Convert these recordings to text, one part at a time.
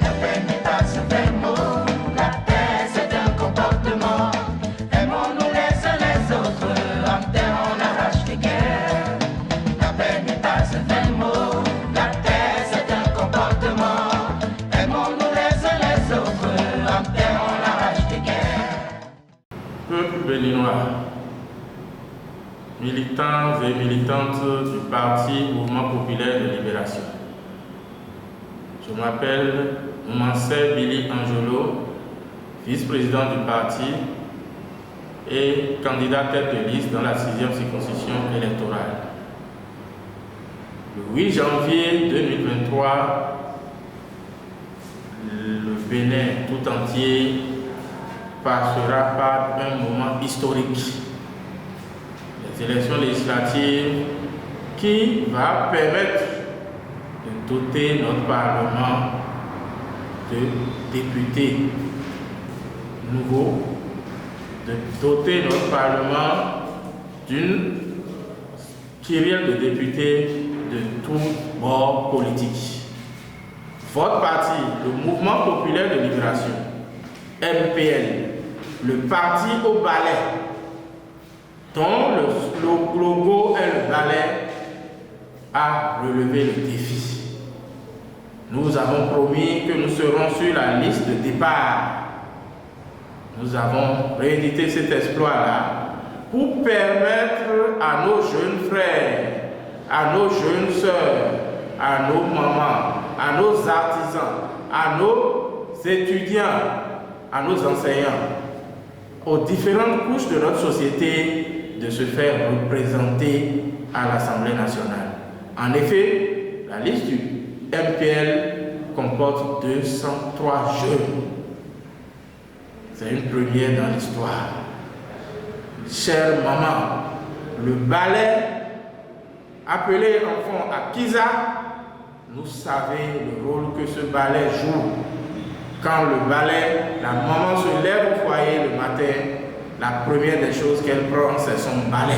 La paix n'est pas un vain mot, la paix c'est un comportement. Aimons-nous les uns les autres, en terre on arrache les guerres. La paix n'est pas un vain mot, la paix c'est un comportement. Aimons-nous les uns les autres, en terre on arrache les guerres. Peuple béninois, militants et militantes du Parti Mouvement Populaire de Libération. Je m'appelle Moumansé Billy Angelo, vice-président du parti et candidat tête de liste dans la 6e circonscription électorale. Le 8 janvier 2023, le Bénin tout entier passera par un moment historique. Les élections législatives qui va permettre de doter notre Parlement de députés nouveaux, de doter notre Parlement d'une kyrielle de députés de tous bords politiques. Votre parti, le Mouvement Populaire de Libération, MPL, le parti au balai, dont le logo est le balai, a relevé le défi. Nous avons promis que nous serons sur la liste de départ. Nous avons réédité cet exploit-là pour permettre à nos jeunes frères, à nos jeunes sœurs, à nos mamans, à nos artisans, à nos étudiants, à nos enseignants, aux différentes couches de notre société de se faire représenter à l'Assemblée nationale. En effet, la liste du MPL comporte 203 jeunes. C'est une première dans l'histoire. Chère maman, le balai appelé enfant à Kiza, nous savons le rôle que ce balai joue. Quand le balai, la maman se lève au foyer le matin, la première des choses qu'elle prend, c'est son balai.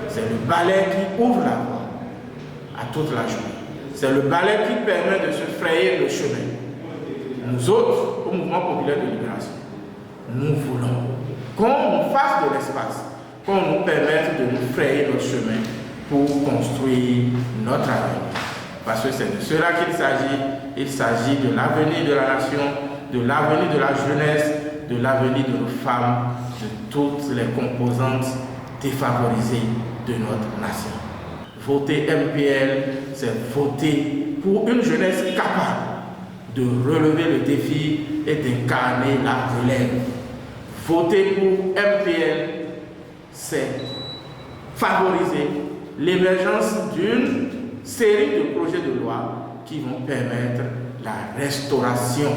C'est le balai qui ouvre la voie à toute la journée. C'est le balai qui permet de se frayer le chemin. Nous autres, au Mouvement Populaire de Libération, nous voulons qu'on nous fasse de l'espace, qu'on nous permette de nous frayer notre chemin pour construire notre avenir. Parce que c'est de cela qu'il s'agit. Il s'agit de l'avenir de la nation, de l'avenir de la jeunesse, de l'avenir de nos femmes, de toutes les composantes défavorisées de notre nation. Voter MPL, c'est voter pour une jeunesse capable de relever le défi et d'incarner la relève. Voter pour MPL, c'est favoriser l'émergence d'une série de projets de loi qui vont permettre la restauration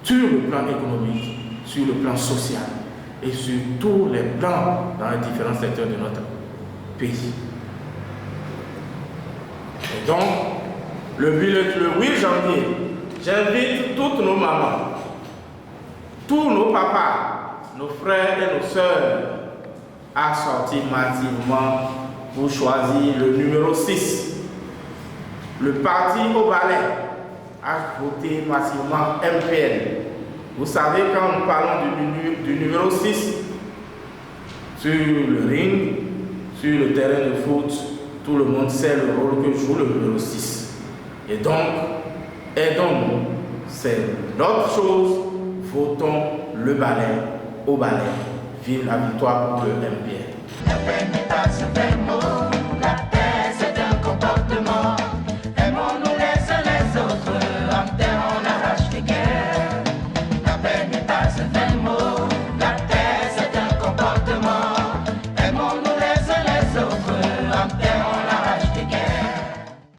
sur le plan économique, sur le plan social et sur tous les plans dans les différents secteurs de notre pays. Et donc, le 8 janvier, j'invite toutes nos mamans, tous nos papas, nos frères et nos sœurs à sortir massivement pour choisir le numéro 6. Le parti au balai a voté massivement MPL. Vous savez, quand nous parlons du numéro 6, sur le ring, sur le terrain de foot, tout le monde sait le rôle que joue le numéro 6. Et donc, aidons-nous. C'est notre chose. Votons le balai au balai. Vive la victoire pour le MPL. La paix n'est pas un vain mot.